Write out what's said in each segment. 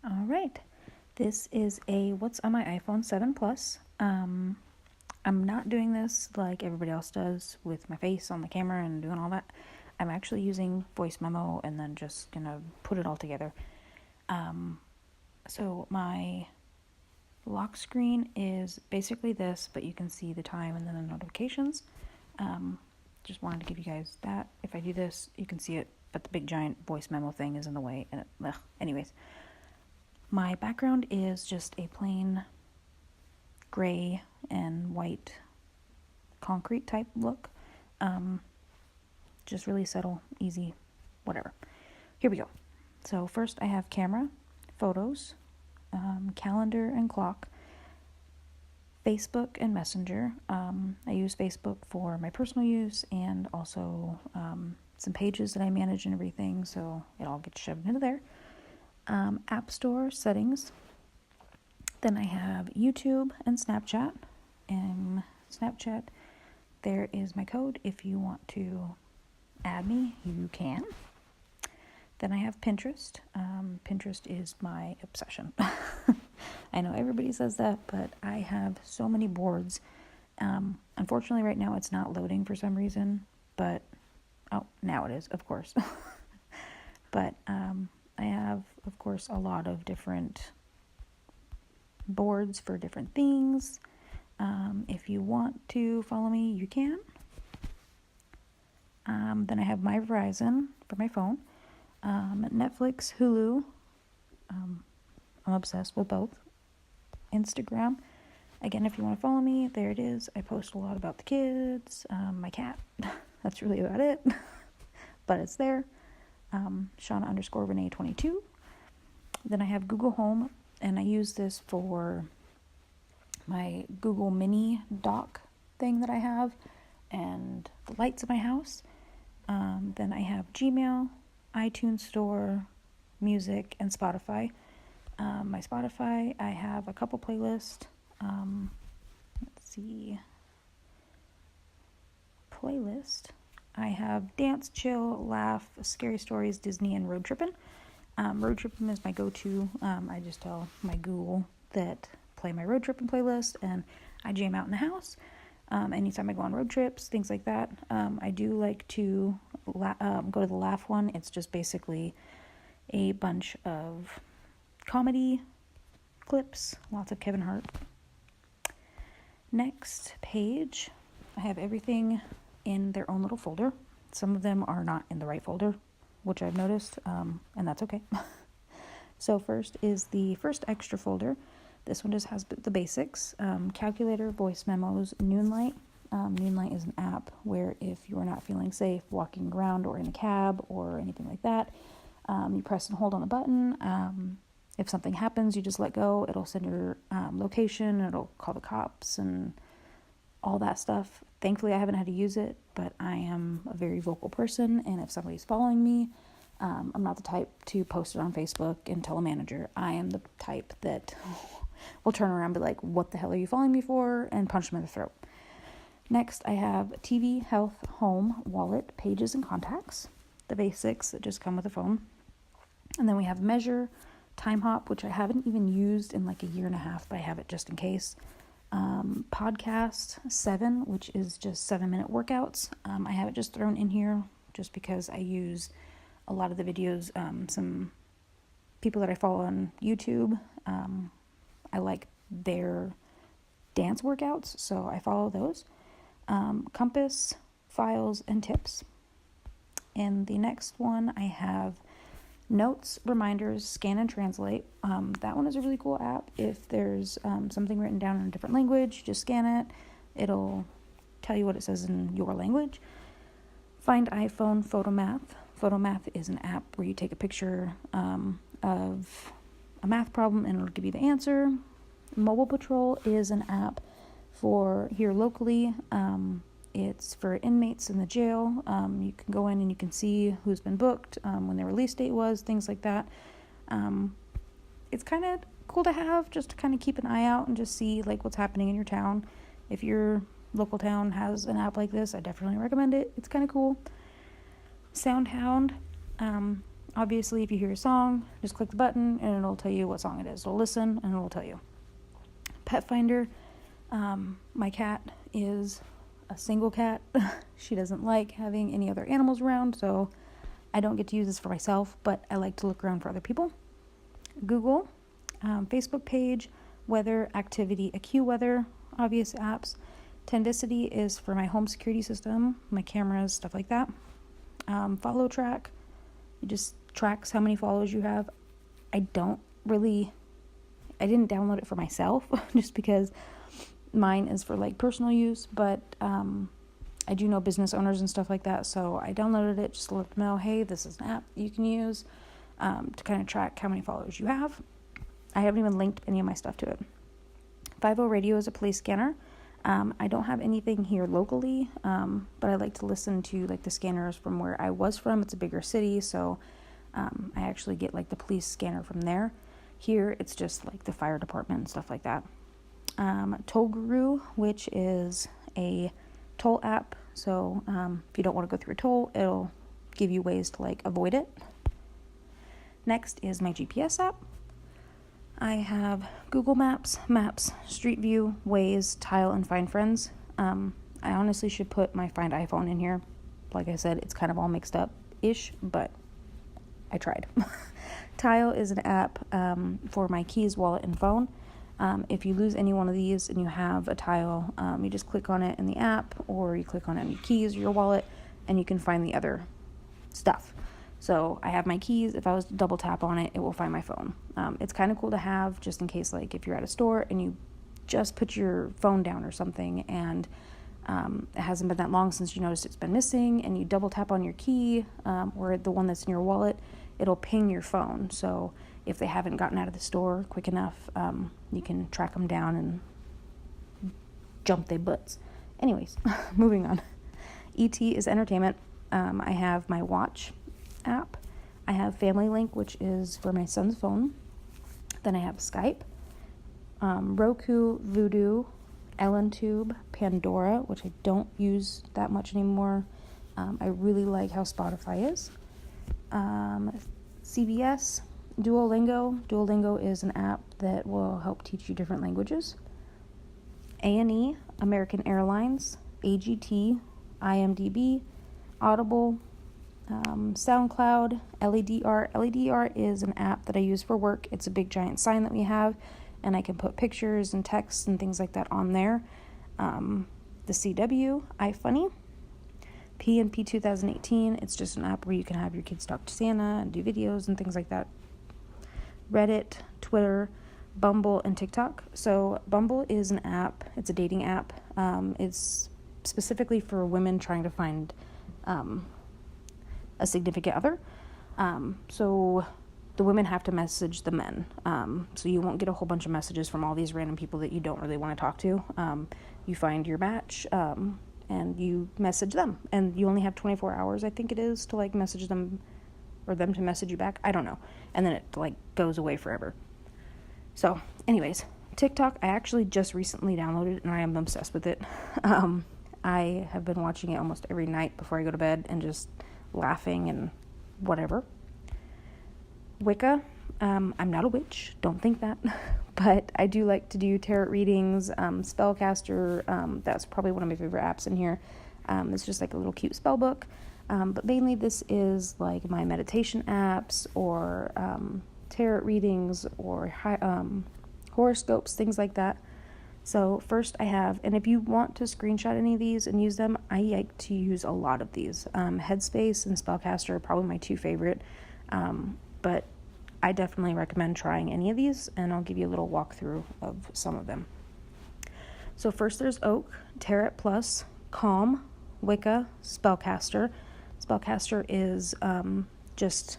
All right, this is a what's on my iPhone 7 Plus. I'm not doing this like everybody else does with my face on the camera and doing all that. I'm actually using voice memo and then just gonna put it all together. So my lock screen is basically this, but you can see the time and then the notifications. Just wanted to give you guys that. If I do this, you can see it, but the big giant voice memo thing is in the way. And anyways, my background is just a plain gray and white concrete type look. Just really subtle, easy, whatever. Here we go. So first I have camera, photos, calendar and clock, Facebook and Messenger. I use Facebook for my personal use and also some pages that I manage and everything, so it all gets shoved into there. App Store settings. Then I have YouTube and Snapchat. Snapchat, there is my code. If you want to add me, you can. Then I have Pinterest. Pinterest is my obsession. I know everybody says that, but I have so many boards. Unfortunately, right now it's not loading for some reason, but now it is, of course. But I have, of course, a lot of different boards for different things. If you want to follow me, you can. Then I have my Verizon for my phone. Netflix, Hulu. I'm obsessed with both. Instagram. Again, if you want to follow me, there it is. I post a lot about the kids, my cat. That's really about it. But it's there. Shauna_Renee22. Then I have Google Home, and I use this for my Google Mini dock thing that I have and the lights in my house. Then I have Gmail, iTunes Store, music, and Spotify. My Spotify, I have a couple playlists. Let's see. Playlist. I have Dance, Chill, Laugh, Scary Stories, Disney, and Road Trippin'. Road Trippin' is my go-to. I just tell my Google that play my Road Trippin' playlist, and I jam out in the house. Anytime I go on road trips, things like that. I do like to go to the Laugh one. It's just basically a bunch of comedy clips, lots of Kevin Hart. Next page, I have everything in their own little folder. Some of them are not in the right folder, which I've noticed, and that's okay. So first is the first extra folder. This one just has the basics. Calculator, voice memos, Noonlight. Noonlight is an app where if you are not feeling safe walking around or in a cab or anything like that, you press and hold on the button. If something happens, you just let go. It'll send your location. It'll call the cops and all that stuff. Thankfully, I haven't had to use it, but I am a very vocal person, and if somebody's following me, I'm not the type to post it on Facebook and tell a manager. I am the type that will turn around and be like, what the hell are you following me for? And punch them in the throat. Next, I have TV, health, home, wallet, pages, and contacts. The basics that just come with a phone. And then we have measure, time hop, which I haven't even used in like a year and a half, but I have it just in case. Podcast 7, which is just 7-minute workouts. I have it just thrown in here just because I use a lot of the videos. Some people that I follow on YouTube, I like their dance workouts, so I follow those. Compass, files, and tips. And the next one I have notes, reminders, scan and translate. That one is a really cool app. If there's something written down in a different language, just scan it. It'll tell you what it says in your language. Find iPhone, Photomath. Photomath is an app where you take a picture of a math problem and it'll give you the answer. MommaTurtle is an app for here locally. It's for inmates in the jail. You can go in and you can see who's been booked, when their release date was, things like that. It's kind of cool to have just to kind of keep an eye out and just see like what's happening in your town. If your local town has an app like this, I definitely recommend it. It's kind of cool. SoundHound Obviously, if you hear a song, just click the button and it'll tell you what song it is. It'll listen and it'll tell you. Pet Finder. My cat is a single cat. She doesn't like having any other animals around, so I don't get to use this for myself, but I like to look around for other people. Google, Facebook page, weather, activity, AccuWeather, obvious apps. Tendicity is for my home security system, my cameras, stuff like that. Follow track, it just tracks how many followers you have. I didn't download it for myself just because mine is for like personal use, but I do know business owners and stuff like that, so I downloaded it just to let them know, hey, this is an app you can use to kind of track how many followers you have. I haven't even linked any of my stuff to it. 50 Radio is a police scanner. I don't have anything here locally, but I like to listen to like the scanners from where I was from. It's a bigger city, so I actually get like the police scanner from there. Here, it's just like the fire department and stuff like that. Toll Guru, which is a toll app. So if you don't want to go through a toll, it'll give you ways to like avoid it. Next is my GPS app. I have Google Maps, Street View, Waze, Tile, and Find Friends. I honestly should put my Find iPhone in here. Like I said, it's kind of all mixed up-ish, but I tried. Tile is an app for my keys, wallet, and phone. If you lose any one of these and you have a tile, you just click on it in the app, or you click on it in your keys or your wallet, and you can find the other stuff. So I have my keys. If I was to double tap on it, it will find my phone. It's kind of cool to have just in case, like if you're at a store and you just put your phone down or something, and it hasn't been that long since you noticed it's been missing, and you double tap on your key or the one that's in your wallet, it'll ping your phone. So if they haven't gotten out of the store quick enough, you can track them down and jump their butts. Anyways, moving on. ET is entertainment. I have my watch app. I have Family Link, which is for my son's phone. Then I have Skype, Roku, Vudu, EllenTube, Pandora, which I don't use that much anymore. I really like how Spotify is. CBS, Duolingo. Duolingo is an app that will help teach you different languages. A&E, American Airlines, AGT, IMDb, Audible, SoundCloud, LEDR. LEDR is an app that I use for work. It's a big giant sign that we have, and I can put pictures and texts and things like that on there. The CW, iFunny, PNP 2018. It's just an app where you can have your kids talk to Santa and do videos and things like that. Reddit, Twitter, Bumble, and TikTok. So Bumble is an app. It's a dating app. It's specifically for women trying to find a significant other. So the women have to message the men. So you won't get a whole bunch of messages from all these random people that you don't really want to talk to. You find your match, and you message them. And you only have 24 hours, I think it is, to like message them or them to message you back. I don't know. And then it like goes away forever. So anyways, TikTok, I actually just recently downloaded it and I am obsessed with it. I have been watching it almost every night before I go to bed and just laughing and whatever. Wicca, I'm not a witch, don't think that, but I do like to do tarot readings. Spellcaster, that's probably one of my favorite apps in here. It's just like a little cute spell book, but mainly this is like my meditation apps or tarot readings or horoscopes, things like that. So first I have, and if you want to screenshot any of these and use them, I like to use a lot of these. Headspace and Spellcaster are probably my two favorite, but I definitely recommend trying any of these, and I'll give you a little walkthrough of some of them. So first there's Oak, Tarot Plus, Calm, Wicca, Spellcaster. Spellcaster is just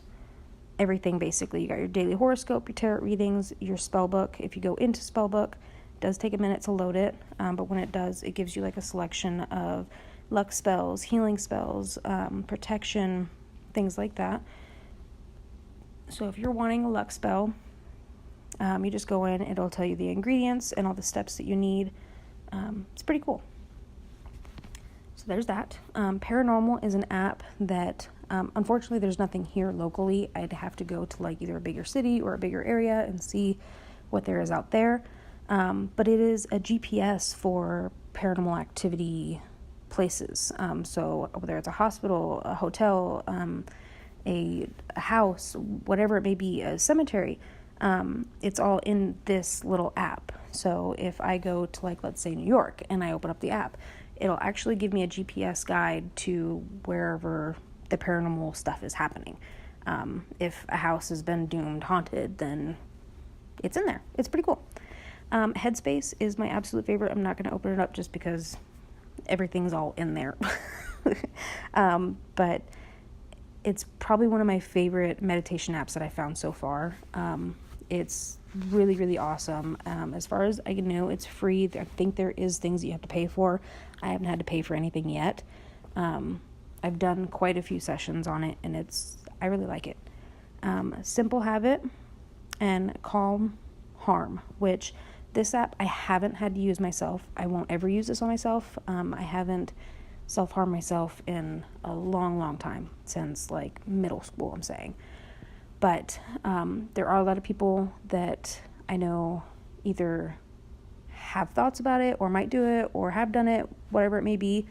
everything basically. You got your daily horoscope, your tarot readings, your spell book. If you go into spell book, it does take a minute to load it, but when it does, it gives you like a selection of luck spells, healing spells, protection, things like that. So if you're wanting a luck spell, you just go in, it'll tell you the ingredients and all the steps that you need. It's pretty cool. So there's that. Paranormal is an app that Unfortunately, there's nothing here locally. I'd have to go to like either a bigger city or a bigger area and see what there is out there. But it is a GPS for paranormal activity places. So whether it's a hospital, a hotel, a house, whatever it may be, a cemetery, it's all in this little app. So if I go to, like, let's say New York, and I open up the app, it'll actually give me a GPS guide to wherever the paranormal stuff is happening. If a house has been doomed haunted, then it's in there. It's pretty cool. Headspace is my absolute favorite. I'm not going to open it up just because everything's all in there. But it's probably one of my favorite meditation apps that I found so far. It's really, really awesome. As far as I know, it's free. I think there is things that you have to pay for. I haven't had to pay for anything yet. I've done quite a few sessions on it, and I really like it. Simple Habit and Calm Harm, which this app I haven't had to use myself. I won't ever use this on myself. I haven't self-harmed myself in a long, long time, since like middle school, I'm saying. But there are a lot of people that I know either have thoughts about it or might do it or have done it, whatever it may be.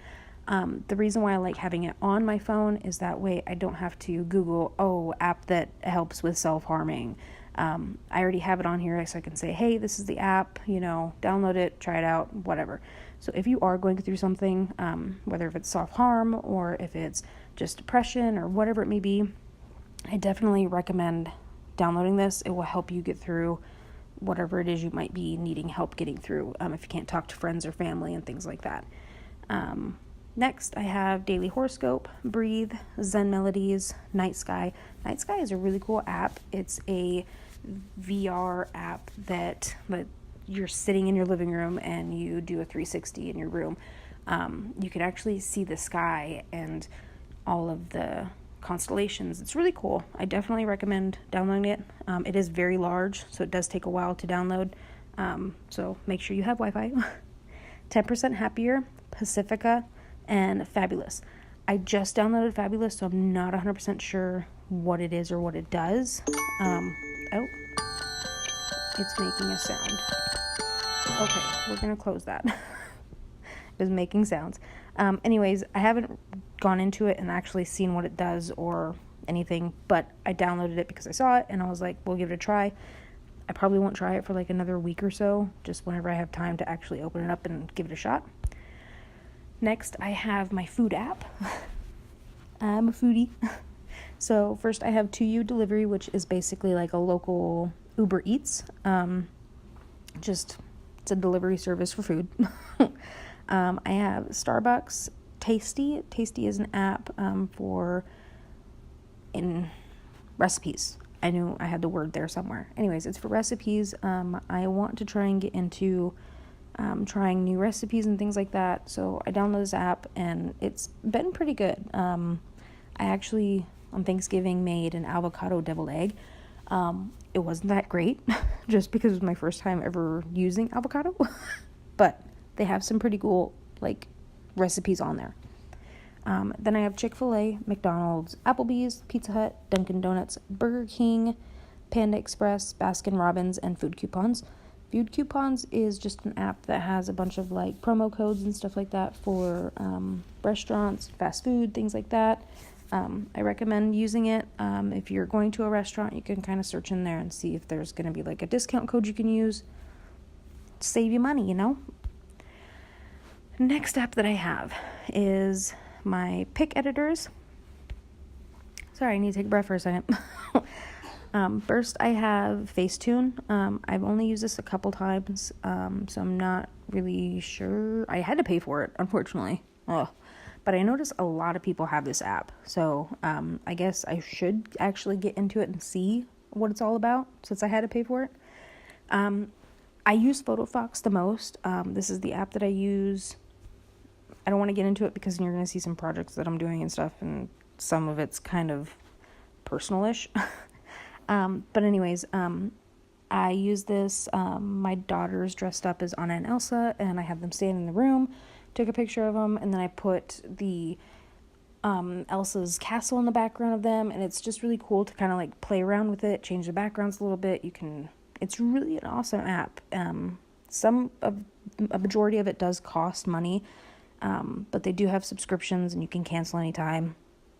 The reason why I like having it on my phone is that way I don't have to Google, app that helps with self-harming. I already have it on here, so I can say, hey, this is the app, download it, try it out, whatever. So if you are going through something, whether if it's self-harm or if it's just depression or whatever it may be, I definitely recommend downloading this. It will help you get through whatever it is you might be needing help getting through, if you can't talk to friends or family and things like that. Next, I have Daily Horoscope, Breathe, Zen Melodies, Night Sky. Night Sky is a really cool app. It's a VR app that you're sitting in your living room and you do a 360 in your room. You can actually see the sky and all of the constellations. It's really cool. I definitely recommend downloading it. It is very large, so it does take a while to download. So make sure you have Wi-Fi. 10% Happier, Pacifica, and Fabulous. I just downloaded Fabulous, so I'm not 100% sure what it is or what it does. It's making a sound. Okay, we're going to close that. It was making sounds. Anyways, I haven't gone into it and actually seen what it does or anything, but I downloaded it because I saw it, and I was like, we'll give it a try. I probably won't try it for like another week or so, just whenever I have time to actually open it up and give it a shot. Next, I have my food app. I'm a foodie. So first I have To You Delivery, which is basically like a local Uber Eats. It's a delivery service for food. I have Starbucks Tasty. Tasty is an app in recipes. I knew I had the word there somewhere. Anyways, it's for recipes. I want to try and get into trying new recipes and things like that. So I downloaded this app, and it's been pretty good. I actually, on Thanksgiving, made an avocado deviled egg. It wasn't that great, just because it was my first time ever using avocado. But they have some pretty cool, recipes on there. Then I have Chick-fil-A, McDonald's, Applebee's, Pizza Hut, Dunkin' Donuts, Burger King, Panda Express, Baskin-Robbins, and Food Coupons. Food Coupons is just an app that has a bunch of promo codes and stuff like that for restaurants, fast food, things like that. I recommend using it. If you're going to a restaurant, you can kind of search in there and see if there's going to be a discount code you can use to save you money, Next app that I have is my pick editors. Sorry, I need to take a breath for a second. First, I have Facetune. I've only used this a couple times, so I'm not really sure. I had to pay for it, unfortunately. But I noticed a lot of people have this app, so I guess I should actually get into it and see what it's all about, since I had to pay for it. I use PhotoFox the most. This is the app that I use. I don't want to get into it because you're going to see some projects that I'm doing and stuff, and some of it's kind of personal-ish. But anyways, I use this. My daughter's dressed up as Anna and Elsa, and I have them stand in the room, took a picture of them, and then I put the Elsa's castle in the background of them, and it's just really cool to kind of like play around with it, change the backgrounds a little bit. It's really an awesome app. A majority of it does cost money, but they do have subscriptions and you can cancel anytime.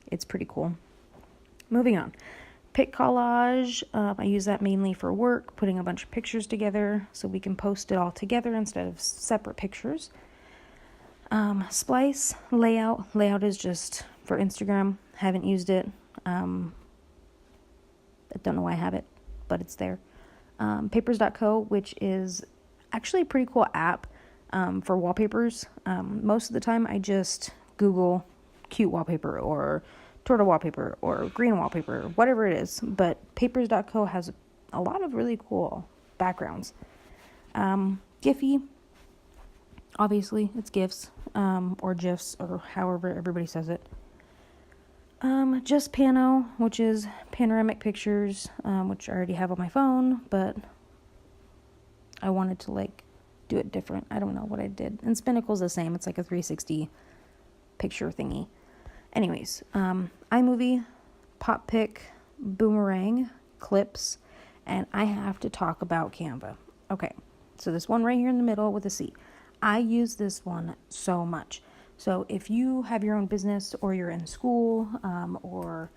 It's pretty cool. Moving on. Pic Collage, I use that mainly for work, putting a bunch of pictures together so we can post it all together instead of separate pictures. Splice, Layout is just for Instagram. Haven't used it. I don't know why I have it, but it's there. Papers.co, which is actually a pretty cool app for wallpapers. Most of the time I just Google cute wallpaper or turtle wallpaper or green wallpaper, whatever it is. But Papers.co has a lot of really cool backgrounds. Giphy, obviously it's GIFs or GIFs or however everybody says it. Just Pano, which is panoramic pictures, which I already have on my phone, but I wanted to like do it different. I don't know what I did. And Spinnacle's the same. It's like a 360 picture thingy. Anyways, iMovie, PopPic, Boomerang, Clips, and I have to talk about Canva. Okay, so this one right here in the middle with a C. I use this one so much. So if you have your own business or you're in school or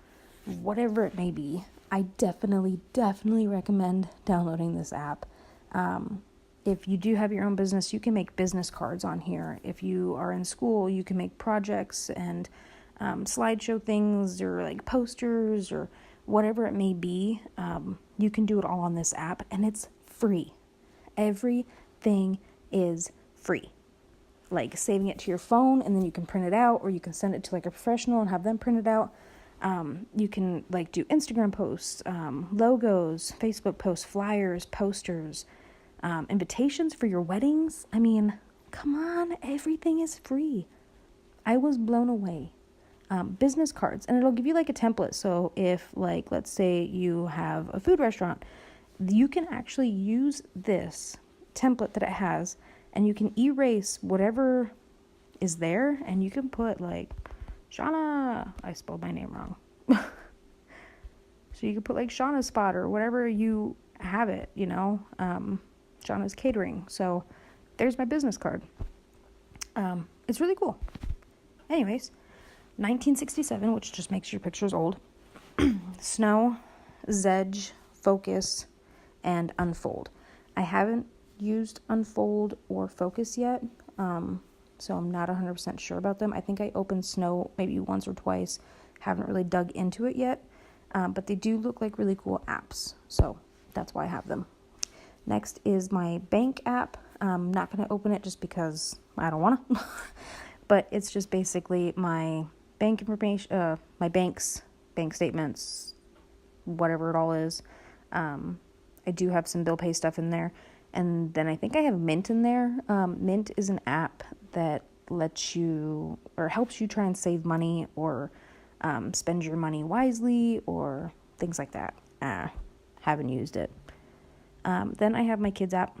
whatever it may be, I definitely recommend downloading this app. If you do have your own business, you can make business cards on here. If you are in school, you can make projects and slideshow things or like posters or whatever it may be. You can do it all on this app and it's free. Everything is free. Like saving it to your phone and then you can print it out, or you can send it to like a professional and have them print it out. You can like do Instagram posts, logos, Facebook posts, flyers, posters, invitations for your weddings. I mean, come on, everything is free. I was blown away. Business cards, and it'll give you like a template. So if like, let's say you have a food restaurant, you can actually use this template that it has and you can erase whatever is there and you can put like Shauna, I spelled my name wrong. So you can put like Shauna's Spot or whatever you have it, you know, Shauna's Catering. So there's my business card. It's really cool. Anyways, 1967, which just makes your pictures old. Snow, Zedge, Focus, and Unfold. I haven't used Unfold or Focus yet, so I'm not 100% sure about them. I think I opened Snow maybe once or twice. Haven't really dug into it yet, but they do look like really cool apps, so that's why I have them. Next is my bank app. I'm not going to open it just because I don't want to, but it's just basically my bank information, my bank's bank statements, whatever it all is. I do have some bill pay stuff in there. And then I think I have Mint in there. Mint is an app that lets you or helps you try and save money or spend your money wisely or things like that. Haven't used it. Then I have my kids app.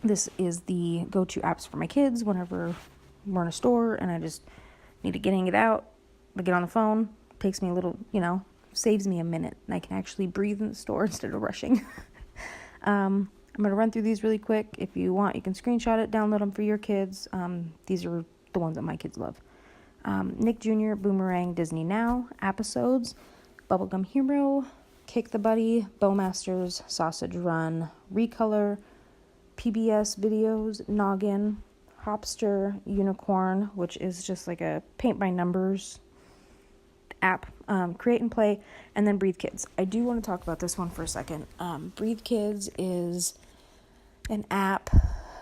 This is the go-to apps for my kids whenever we're in a store and I just need to getting it out. I get on the phone. Takes me a little, saves me a minute. And I can actually breathe in the store instead of rushing. I'm going to run through these really quick. If you want, you can screenshot it, download them for your kids. These are the ones that my kids love. Nick Jr., Boomerang, Disney Now, Episodes, Bubblegum Hero, Kick the Buddy, Bowmasters, Sausage Run, Recolor, PBS Videos, Noggin, Hopster, Unicorn, which is just like a paint by numbers app, Create and Play, and then Breathe Kids. I do want to talk about this one for a second. Breathe Kids is an app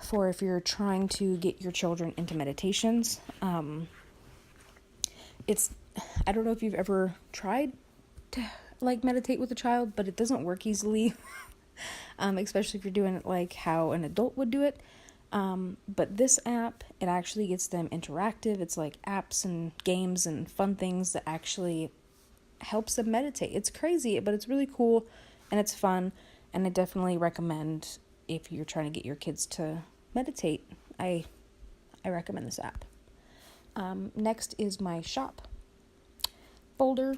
for if you're trying to get your children into meditations. I don't know if you've ever tried to like meditate with a child, but it doesn't work easily, especially if you're doing it like how an adult would do it. But this app, it actually gets them interactive. It's like apps and games and fun things that actually helps them meditate. It's crazy, but it's really cool and it's fun. And I definitely recommend if you're trying to get your kids to meditate, I recommend this app. Next is my shop. folder.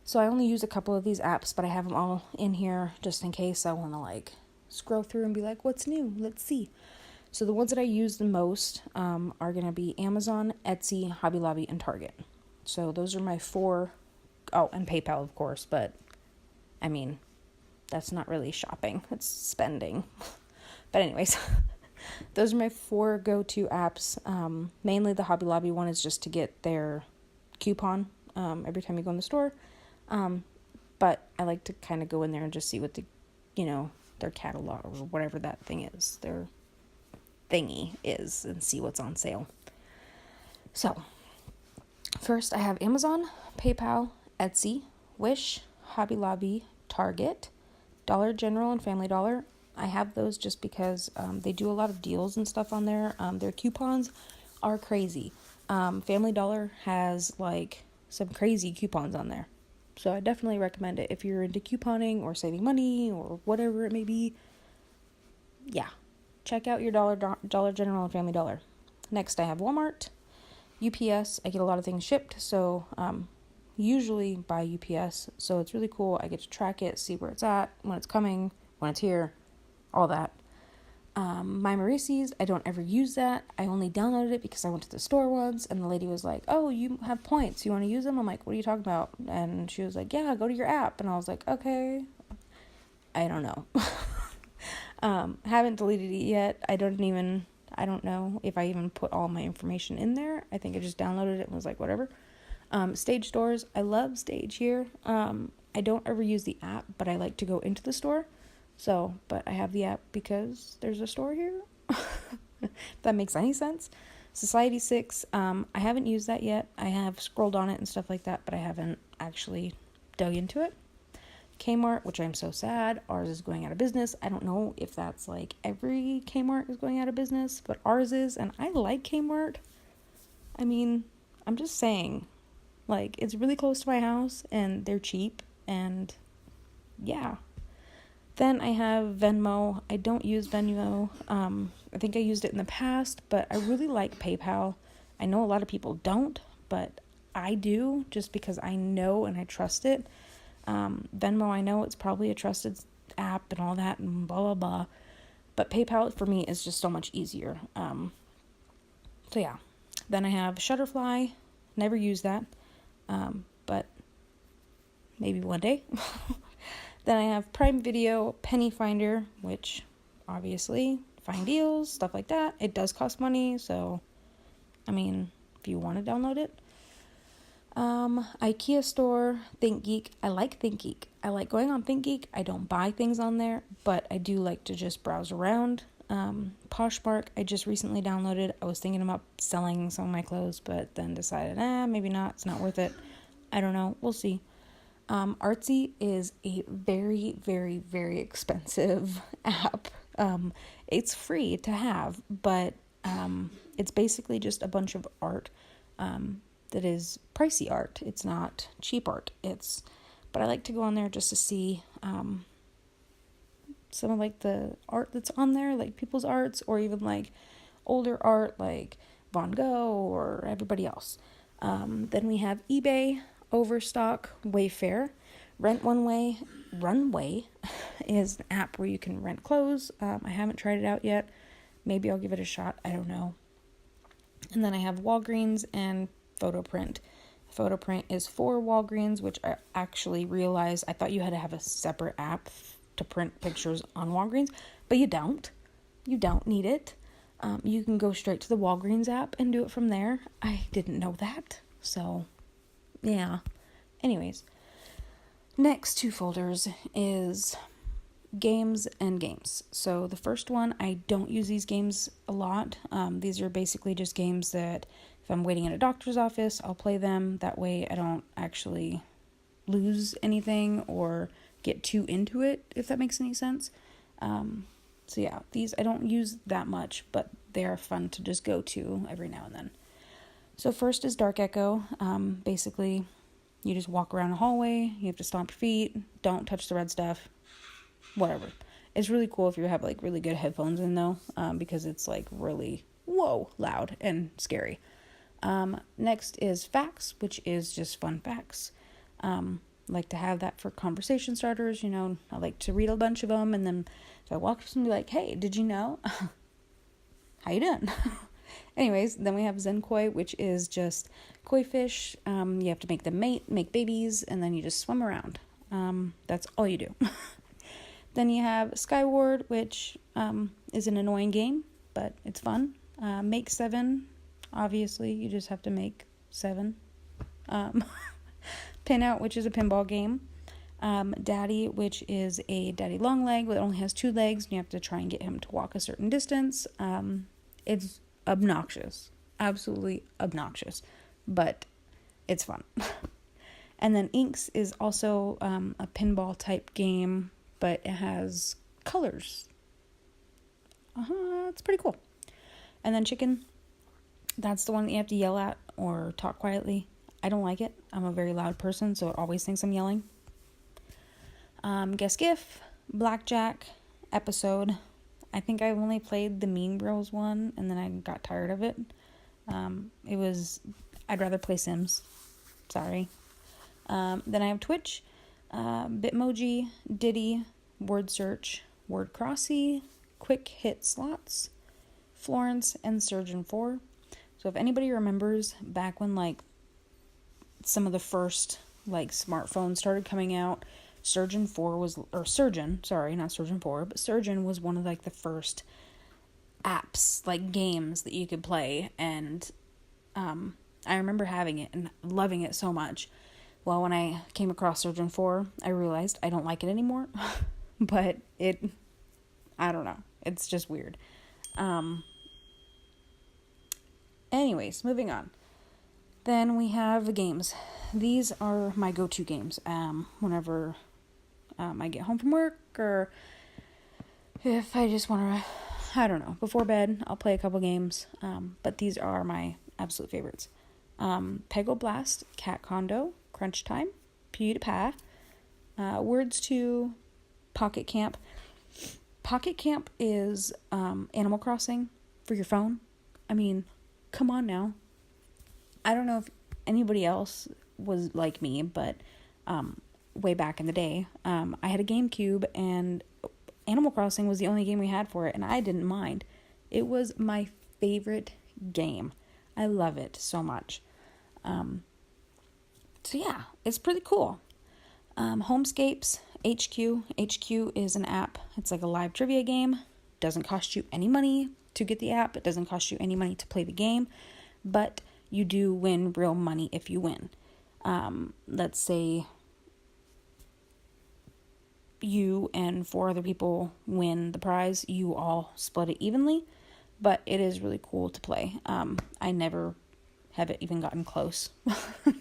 So I only use a couple of these apps, but I have them all in here just in case I want to like scroll through and be like, what's new? Let's see. So the ones that I use the most are going to be Amazon, Etsy, Hobby Lobby, and Target. So those are my 4. Oh, and PayPal, of course, but I mean, that's not really shopping. It's spending. But anyways, those are my 4 go-to apps. Mainly the Hobby Lobby one is just to get their coupon every time you go in the store. But I like to kind of go in there and just see what their catalog or whatever that thing is, their thingy is, and see what's on sale. So, first I have Amazon, PayPal, Etsy, Wish, Hobby Lobby, Target, Dollar General, and Family Dollar. I have those just because they do a lot of deals and stuff on there. Their coupons are crazy. Family Dollar has like some crazy coupons on there. So I definitely recommend it if you're into couponing or saving money or whatever it may be. Yeah, check out your Dollar General and Family Dollar. Next, I have Walmart, UPS. I get a lot of things shipped, so usually by UPS. So it's really cool. I get to track it, see where it's at, when it's coming, when it's here, all that. My Maurices, I don't ever use that. I only downloaded it because I went to the store once and the lady was like, oh, you have points. You want to use them? I'm like, what are you talking about? And she was like, yeah, go to your app. And I was like, okay. I don't know. Haven't deleted it yet. I don't know if I even put all my information in there. I think I just downloaded it and was like, whatever. Stage stores. I love Stage here. I don't ever use the app, but I like to go into the store. So, but I have the app because there's a store here. If that makes any sense. Society 6, I haven't used that yet. I have scrolled on it and stuff like that, but I haven't actually dug into it. Kmart, which I'm so sad. Ours is going out of business. I don't know if that's like every Kmart is going out of business, but ours is, and I like Kmart. I mean, I'm just saying, like, it's really close to my house, and they're cheap, and yeah. Then I have Venmo. I don't use Venmo. I think I used it in the past, but I really like PayPal. I know a lot of people don't, but I do just because I know and I trust it. Venmo, I know it's probably a trusted app and all that and blah, blah, blah. But PayPal for me is just so much easier. So yeah. Then I have Shutterfly. Never use that. But maybe one day. Then I have Prime Video, Penny Finder, which obviously find deals, stuff like that. It does cost money, so I mean, if you want to download it. IKEA Store, ThinkGeek. I like ThinkGeek. I like going on ThinkGeek. I don't buy things on there, but I do like to just browse around. Poshmark, I just recently downloaded. I was thinking about selling some of my clothes, but then decided, maybe not. It's not worth it. I don't know. We'll see. Artsy is a very, very, very expensive app. It's free to have, but it's basically just a bunch of art that is pricey art. It's not cheap art. But I like to go on there just to see some of like the art that's on there, like people's arts, or even like older art like Van Gogh or everybody else. Then we have eBay, Overstock, Wayfair, Rent One Way. Runway is an app where you can rent clothes. I haven't tried it out yet. Maybe I'll give it a shot. I don't know. And then I have Walgreens and Photoprint. Photoprint is for Walgreens, which I actually realized I thought you had to have a separate app to print pictures on Walgreens, but you don't. You don't need it. You can go straight to the Walgreens app and do it from there. I didn't know that. So, yeah. Anyways, next 2 folders is games and games. So the first one, I don't use these games a lot. These are basically just games that if I'm waiting at a doctor's office, I'll play them. That way I don't actually lose anything or get too into it, if that makes any sense. So yeah, these I don't use that much, but they are fun to just go to every now and then. So first is Dark Echo. Basically, you just walk around a hallway, you have to stomp your feet, don't touch the red stuff, whatever. It's really cool if you have like really good headphones in though, because it's like really, whoa, loud and scary. Next is facts, which is just fun facts. Like to have that for conversation starters. I like to read a bunch of them, and then if I walk up to somebody like, hey, did you know? How you doing? Anyways, then we have Zenkoi, which is just koi fish. You have to make them make babies, and then you just swim around. That's all you do. Then you have Skyward, which is an annoying game, but it's fun. Make 7, obviously, you just have to make 7. Pin Out, which is a pinball game. Daddy, which is a daddy long leg that only has 2 legs, and you have to try and get him to walk a certain distance. It's obnoxious, absolutely obnoxious, but it's fun. And then Inks is also a pinball type game, but it has colors. It's pretty cool. And then Chicken, that's the one that you have to yell at or talk quietly. I don't like it. I'm a very loud person, so it always thinks I'm yelling. Guess Gif, Blackjack, Episode. I think I only played the Mean Girls one, and then I got tired of it. I'd rather play Sims. Sorry. Then I have Twitch, Bitmoji, Diddy, Word Search, Word Crossy, Quick Hit Slots, Florence, and Surgeon 4. So if anybody remembers back when some of the first smartphones started coming out, Surgeon 4 was one of the first apps, games that you could play, and I remember having it and loving it so much. Well, when I came across Surgeon 4, I realized I don't like it anymore, but I don't know, it's just weird. Anyways, moving on. Then we have games. These are my go-to games. Whenever I get home from work, or if I just want to, I don't know, before bed, I'll play a couple games. But these are my absolute favorites. Peggle Blast, Cat Condo, Crunch Time, PewDiePie, Words 2, Pocket Camp. Pocket Camp is Animal Crossing for your phone. I mean, come on now. I don't know if anybody else was like me, but way back in the day, I had a GameCube, and Animal Crossing was the only game we had for it, and I didn't mind. It was my favorite game. I love it so much. So yeah, it's pretty cool. Homescapes, HQ. HQ is an app. It's like a live trivia game. Doesn't cost you any money to get the app. It doesn't cost you any money to play the game, but you do win real money if you win. Let's say you and 4 other people win the prize. You all split it evenly, but it is really cool to play. I never have even gotten close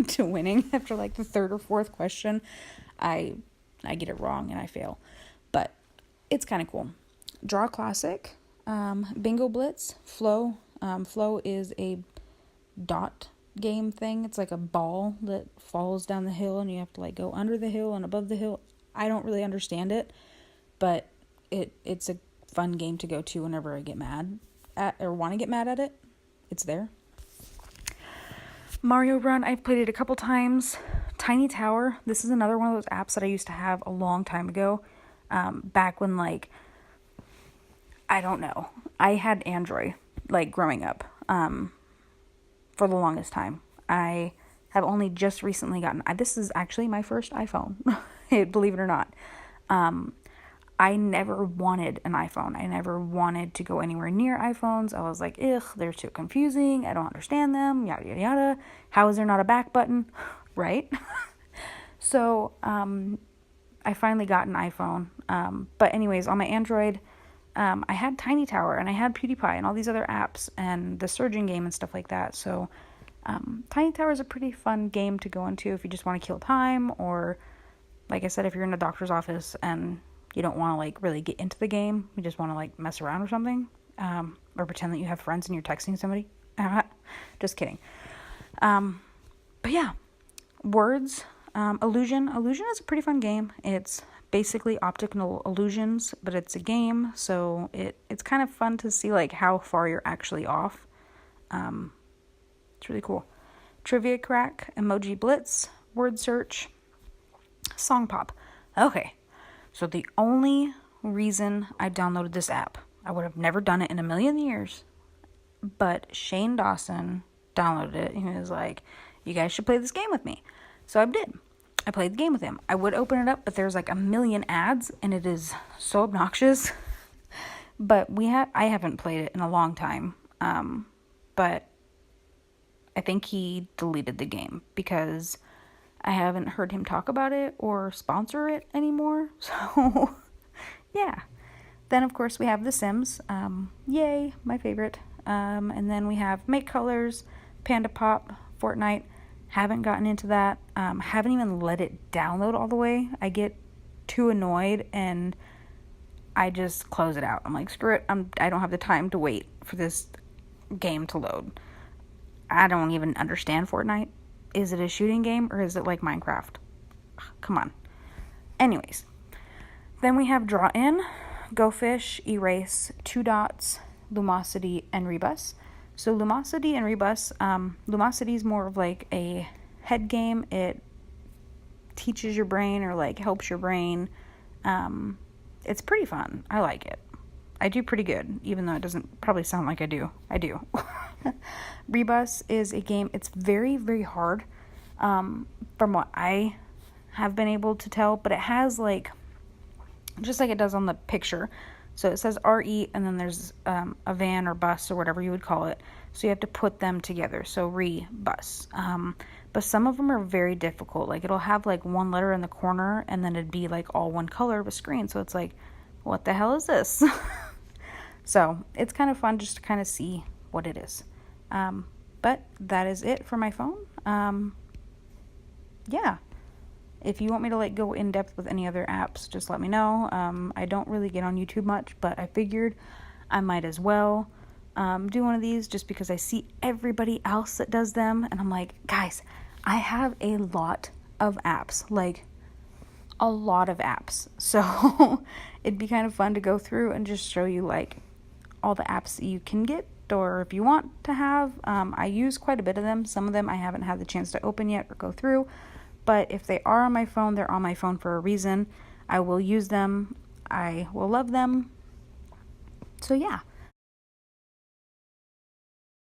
to winning after the 3rd or 4th question. I get it wrong and I fail, but it's kind of cool. Draw Classic, Bingo Blitz, Flow. Flow is a dot game thing. It's like a ball that falls down the hill, and you have to go under the hill and above the hill. I don't really understand it, but it's a fun game to go to whenever I get mad at or want to get mad at it. It's there. Mario Run, I've played it a couple times. Tiny Tower, this is another one of those apps that I used to have a long time ago, back when I don't know, I had Android growing up for the longest time. I have only just recently gotten, this is actually my first iPhone, believe it or not. I never wanted an iPhone. I never wanted to go anywhere near iPhones. I was like, ugh, they're too confusing. I don't understand them, yada, yada, yada. How is there not a back button? Right? So, I finally got an iPhone. But anyways, on my Android, I had Tiny Tower, and I had PewDiePie and all these other apps and the Surgeon game and stuff like that. So, Tiny Tower is a pretty fun game to go into if you just want to kill time, or like I said, if you're in a doctor's office and you don't want to really get into the game, you just want to mess around or something, or pretend that you have friends and you're texting somebody. Just kidding. But yeah, Words, Illusion. Illusion is a pretty fun game. It's basically optical illusions, but it's a game, so it's kind of fun to see how far you're actually off. It's really cool. Trivia Crack, Emoji Blitz, Word Search, Song Pop. Okay, so the only reason I downloaded this app, I would have never done it in a million years, but Shane Dawson downloaded it. He was like, you guys should play this game with me. So I did. I played the game with him. I would open it up, but there's like a million ads, and it is so obnoxious. But I haven't played it in a long time. But I think he deleted the game because I haven't heard him talk about it or sponsor it anymore. So, yeah. Then, of course, we have The Sims. Yay, my favorite. And then we have Make Colors, Panda Pop, Fortnite. Haven't gotten into that. Haven't even let it download all the way. I get too annoyed and I just close it out. I'm like, screw it. I don't have the time to wait for this game to load. I don't even understand Fortnite. Is it a shooting game or is it like Minecraft? Come on. Anyways, then we have Draw In, Go Fish, Erase, Two Dots, Lumosity, and Rebus. So Lumosity and Rebus, Lumosity is more of like a head game. It teaches your brain or like helps your brain. It's pretty fun. I like it. I do pretty good, even though it doesn't probably sound like I do. I do. Rebus is a game, it's very, very hard, from what I have been able to tell, but it has like, just like it does on the picture. So it says RE, and then there's a van or bus or whatever you would call it. So you have to put them together. So rebus. But some of them are very difficult. Like it'll have like one letter in the corner, and then it'd be like all one color of a screen. So it's like, what the hell is this? So it's kind of fun just to kind of see what it is. But that is it for my phone. Yeah. If you want me to like go in depth with any other apps, just let me know. I don't really get on YouTube much, but I figured I might as well do one of these just because I see everybody else that does them. And I'm like, guys, I have a lot of apps, like a lot of apps. So it'd be kind of fun to go through and just show you like all the apps that you can get or if you want to have. I use quite a bit of them. Some of them I haven't had the chance to open yet or go through. But if they are on my phone, they're on my phone for a reason. I will use them. I will love them. So yeah,